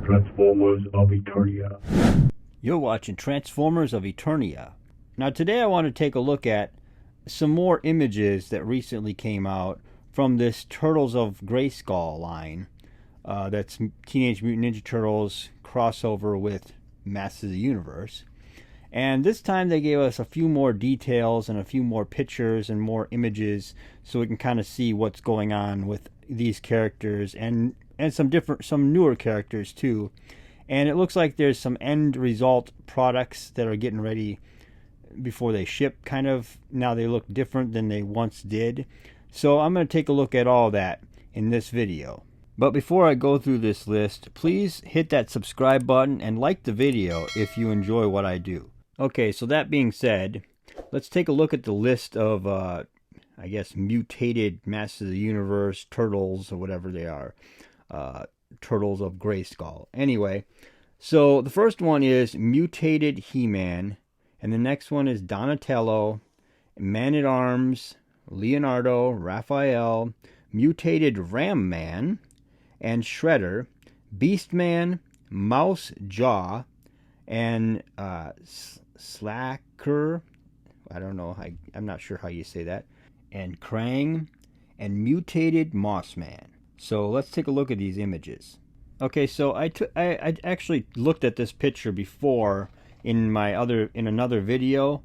Transformers of Eternia. You're watching Transformers of Eternia. Now today I want to take a look at some more images that recently came out from this Turtles of Grayskull line. That's Teenage Mutant Ninja Turtles crossover with Masters of the Universe. And this time they gave us a few more details and a few more pictures and more images so we can kind of see what's going on with these characters and some newer characters too. And it looks like there's some end result products that are getting ready before they ship, kind of. Now they look different than they once did. So I'm going to take a look at all that in this video. But before I go through this list, please hit that subscribe button and like the video if you enjoy what I do. Okay, so that being said, let's take a look at the list of, I guess, mutated Masters of the Universe Turtles or whatever they are. Turtles of Grayskull. Anyway, so the first one is mutated HeMan, and the next one is Donatello, Man-at-Arms, Leonardo, Raphael, mutated Ramman, and Shredder, Beastman, Mousejaw, and SLA'KER, I don't know, I'm not sure how you say that, and Krang, and mutated MossMan. So let's take a look at these images. Okay, so I actually looked at this picture before in another video,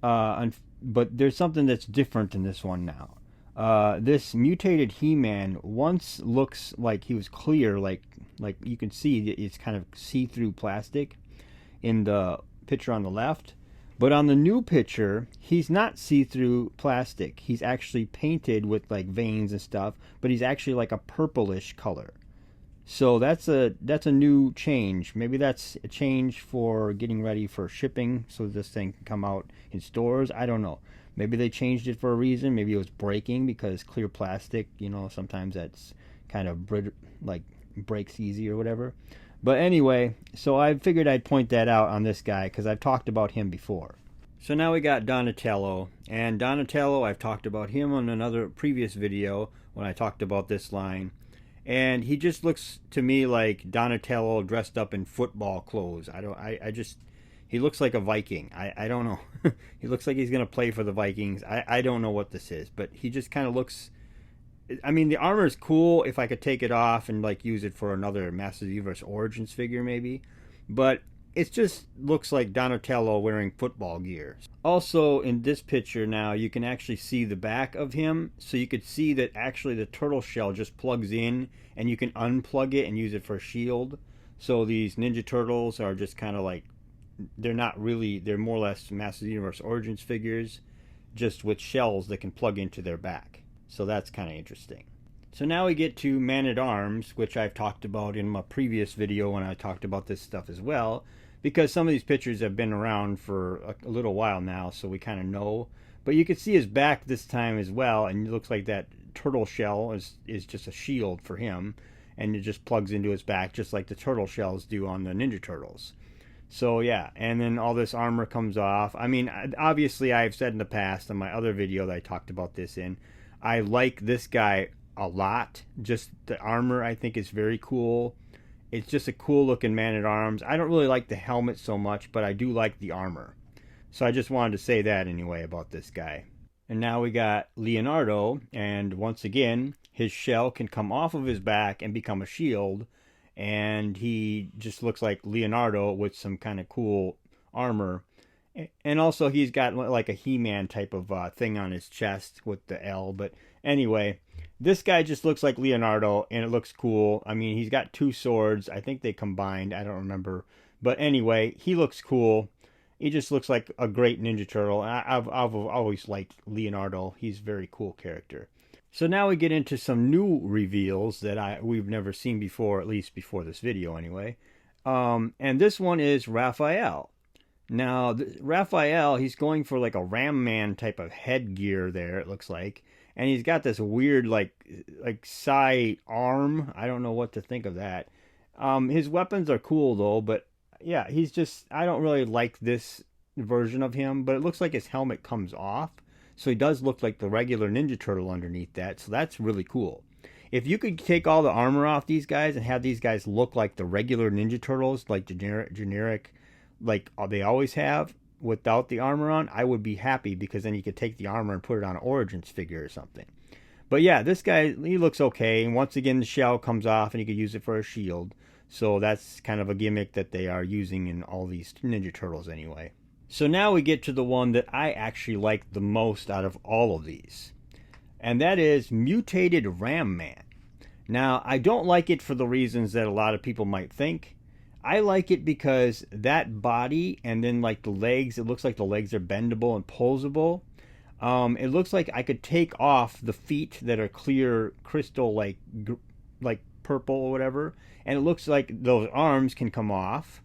but there's something that's different in this one now. This mutated HeMan once looks like he was clear, like you can see it's kind of see-through plastic in the picture on the left. But on the new picture, he's not see-through plastic. He's actually painted with like veins and stuff, but he's actually like a purplish color. So that's a new change. Maybe that's a change for getting ready for shipping so this thing can come out in stores. I don't know. Maybe they changed it for a reason. Maybe it was breaking because clear plastic, you know, sometimes that's kind of like breaks easy or whatever. But anyway, so I figured I'd point that out on this guy because I've talked about him before. So now we got Donatello. And Donatello, I've talked about him on another previous video when I talked about this line. And he just looks to me like Donatello dressed up in football clothes. He looks like a Viking. I don't know. He looks like he's going to play for the Vikings. I don't know what this is, but he just kind of looks... I mean, the armor is cool if I could take it off and like use it for another Masters of the Universe Origins figure maybe. But it just looks like Donatello wearing football gear. Also in this picture now you can actually see the back of him. So you could see that actually the turtle shell just plugs in and you can unplug it and use it for a shield. So these Ninja Turtles are just kind of like, they're more or less Masters of the Universe Origins figures, just with shells that can plug into their back. So that's kind of interesting. So now we get to Man-at-Arms, which I've talked about in my previous video when I talked about this stuff as well, because some of these pictures have been around for a little while now, so we kind of know. But you can see his back this time as well, and it looks like that turtle shell is just a shield for him, and it just plugs into his back just like the turtle shells do on the Ninja Turtles. So yeah, and then all this armor comes off. I mean, obviously I've said in the past in my other video that I talked about this in, I like this guy a lot. Just the armor I think is very cool. It's just a cool looking Man-at-Arms. I don't really like the helmet so much, but I do like the armor. So I just wanted to say that anyway about this guy. And now we got Leonardo, and once again, his shell can come off of his back and become a shield. And he just looks like Leonardo with some kind of cool armor. And also he's got like a He-Man type of thing on his chest with the L. But anyway, this guy just looks like Leonardo and it looks cool. I mean, he's got two swords. I think they combined. I don't remember. But anyway, he looks cool. He just looks like a great Ninja Turtle. I've always liked Leonardo. He's a very cool character. So now we get into some new reveals that we've never seen before, at least before this video anyway. And this one is Raphael. Now, Raphael, he's going for like a Ramman type of headgear there, it looks like. And he's got this weird, like psi arm. I don't know what to think of that. His weapons are cool, though. But, yeah, he's just... I don't really like this version of him. But it looks like his helmet comes off. So he does look like the regular Ninja Turtle underneath that. So that's really cool. if you could take all the armor off these guys and have these guys look like the regular Ninja Turtles, like generic, like they always have, without the armor on, I would be happy, because then you could take the armor and put it on an Origins figure or something. But yeah, this guy, he looks okay. And once again, the shell comes off and you could use it for a shield. So that's kind of a gimmick that they are using in all these Ninja Turtles anyway. So now we get to the one that I actually like the most out of all of these. And that is Mutated Ramman. Now, I don't like it for the reasons that a lot of people might think. I like it because that body and then like the legs, it looks like the legs are bendable and posable. It looks like I could take off the feet that are clear crystal, like purple or whatever, and it looks like those arms can come off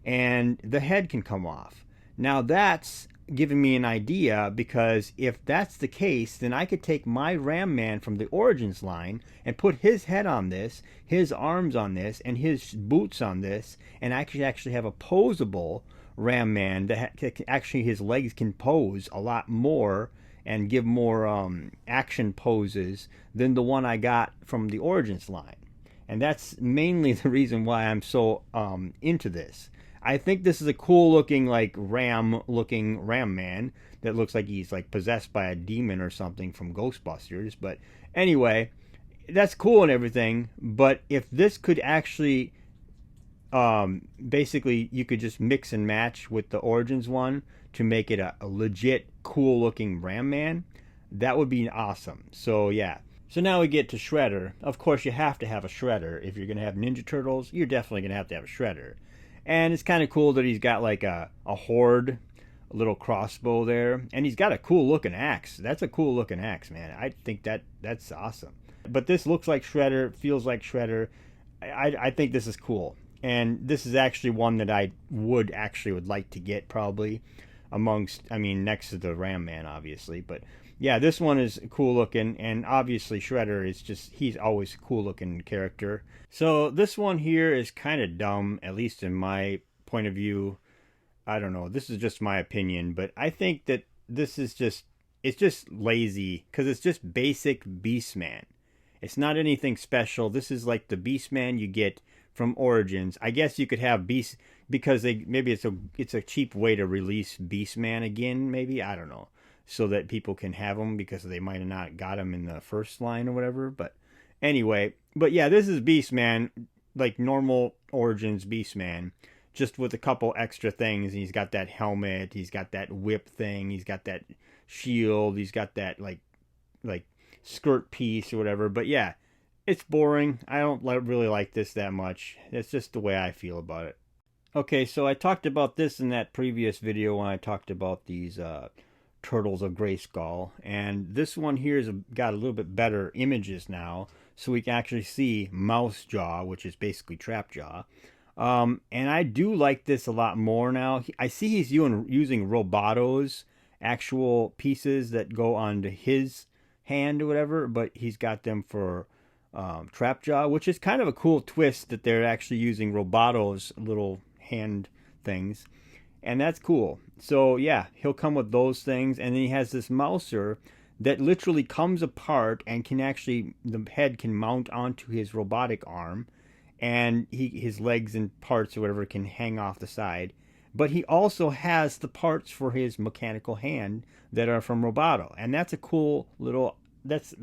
and the head can come off. Now that's giving me an idea, because if that's the case, then I could take my Ramman from the Origins line and put his head on this, his arms on this, and his boots on this, and I could actually have a posable Ramman that actually his legs can pose a lot more and give more action poses than the one I got from the Origins line. And that's mainly the reason why I'm so into this. I think this is a cool looking, like Ramman that looks like he's like possessed by a demon or something from Ghostbusters. But anyway, that's cool and everything. But if this could actually, basically you could just mix and match with the Origins one to make it a legit cool looking Ramman, that would be awesome. So yeah. So now we get to Shredder. Of course, you have to have a Shredder. If you're going to have Ninja Turtles, you're definitely going to have a Shredder. And it's kind of cool that he's got like a horde, a little crossbow there. And he's got a cool looking axe. That's a cool looking axe, man. I think that's awesome. But this looks like Shredder, feels like Shredder. I think this is cool. And this is actually one that I would like to get probably amongst, I mean, next to the Ramman, obviously. But yeah, this one is cool looking, and obviously Shredder is just, he's always a cool looking character. So this one here is kind of dumb, at least in my point of view. I don't know, this is just my opinion, but I think that this is just, it's just lazy, because it's just basic Beastman. It's not anything special. This is like the Beastman you get from Origins. I guess you could have Beast, because maybe it's a cheap way to release Beastman again, maybe, I don't know, so that people can have them because they might have not got them in the first line or whatever. But anyway, but yeah, this is Beastman, like normal Origins Beastman, just with a couple extra things. He's got that helmet, he's got that whip thing, he's got that shield, he's got that like skirt piece or whatever. But yeah, it's boring. I don't really like this that much. It's just the way I feel about it. Okay, so I talked about this in that previous video when I talked about these Turtles of Grayskull, and this one here has got a little bit better images now, so we can actually see Mousejaw, which is basically Trapjaw. And I do like this a lot more now. I see he's using Roboto's actual pieces that go onto his hand or whatever, but he's got them for Trapjaw, which is kind of a cool twist that they're actually using Roboto's little hand things. And that's cool. So yeah, he'll come with those things, and then he has this mouser that literally comes apart and can actually, the head can mount onto his robotic arm, and his legs and parts or whatever can hang off the side. But he also has the parts for his mechanical hand that are from Roboto, and that's a cool little, that's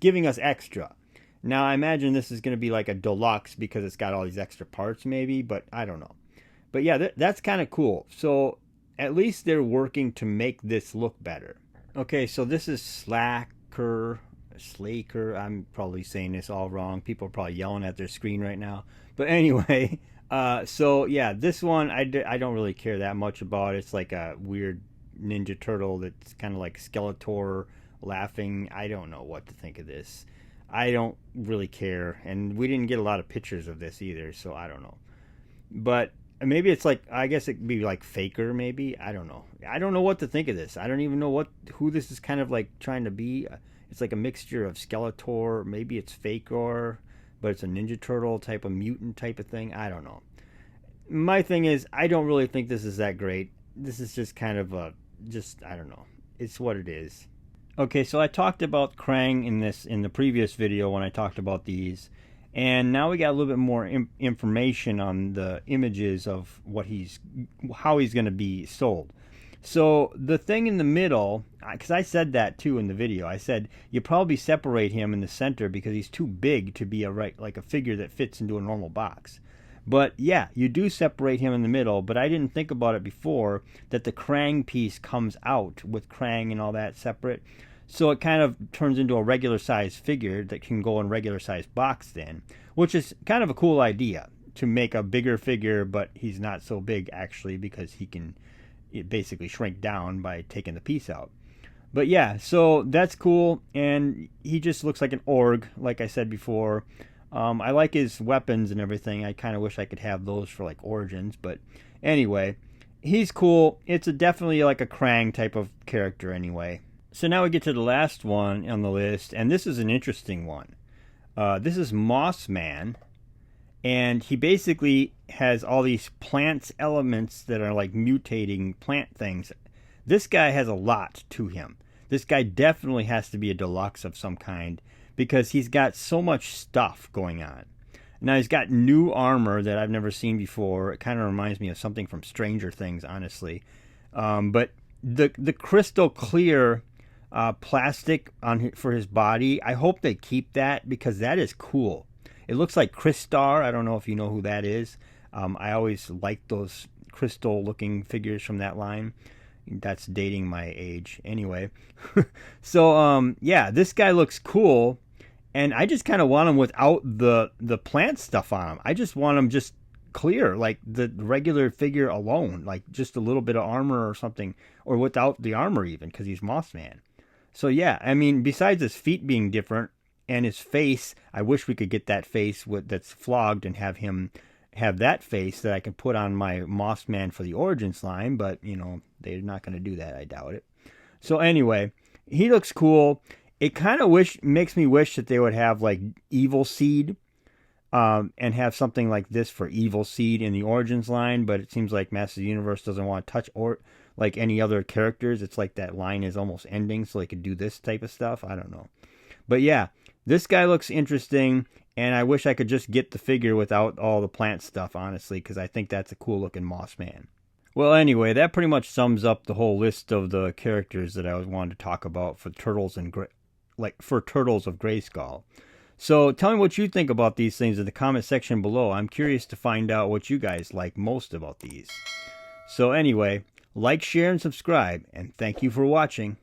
giving us extra. Now I imagine this is going to be like a deluxe because it's got all these extra parts maybe, but I don't know. But yeah, that's kind of cool. So at least they're working to make this look better. Okay, so this is SLA'KER. I'm probably saying this all wrong. People are probably yelling at their screen right now. But anyway, so yeah, this one I don't really care that much about. It's like a weird Ninja Turtle that's kind of like Skeletor laughing. I don't know what to think of this. I don't really care. And we didn't get a lot of pictures of this either, so I don't know. But maybe it's like, I guess it could be like Faker, maybe. I don't know. I don't know what to think of this. I don't even know who this is kind of like trying to be. It's like a mixture of Skeletor. Maybe it's Faker, but it's a Ninja Turtle type of mutant type of thing. I don't know. My thing is, I don't really think this is that great. This is just kind of I don't know. It's what it is. Okay, so I talked about Krang in the previous video when I talked about these, and now we got a little bit more information on the images of how he's going to be sold. So the thing in the middle, because I said that too in the video, I said you probably separate him in the center because he's too big to be like a figure that fits into a normal box. But yeah, you do separate him in the middle, but I didn't think about it before that the Krang piece comes out with Krang and all that separate. So it kind of turns into a regular size figure that can go in regular size box then, which is kind of a cool idea to make a bigger figure, but he's not so big actually because he can basically shrink down by taking the piece out. But yeah, so that's cool, and he just looks like an org, like I said before. I like his weapons and everything. I kind of wish I could have those for like Origins, but anyway, he's cool. It's definitely like a Krang type of character anyway. So now we get to the last one on the list, and this is an interesting one. This is MossMan, and he basically has all these plants elements that are like mutating plant things. This guy has a lot to him. This guy definitely has to be a deluxe of some kind because he's got so much stuff going on. Now he's got new armor that I've never seen before. It kind of reminds me of something from Stranger Things, honestly. But the crystal clear plastic for his body, I hope they keep that because that is cool. It looks like Crystar. I don't know if you know who that is. I always liked those crystal looking figures from that line. That's dating my age anyway. So yeah, this guy looks cool, and I just kind of want him without the plant stuff on him. I just want him just clear, like the regular figure alone, like just a little bit of armor or something, or without the armor even, because he's MossMan. So yeah, I mean, besides his feet being different and his face, I wish we could get that face that's flogged and have him have that face that I can put on my MossMan for the Origins line, but you know, they're not going to do that, I doubt it. So anyway, he looks cool. It kind of makes me wish that they would have like Evil Seed and have something like this for Evil Seed in the Origins line, but it seems like Masters of the Universe doesn't want to touch or like any other characters. It's like that line is almost ending, so they could do this type of stuff. I don't know. But yeah, this guy looks interesting, and I wish I could just get the figure without all the plant stuff, honestly, because I think that's a cool looking MossMan. Well, anyway, that pretty much sums up the whole list of the characters that I wanted to talk about for Turtles of Grayskull. So tell me what you think about these things in the comment section below. I'm curious to find out what you guys like most about these. So anyway, like, share, and subscribe, and thank you for watching.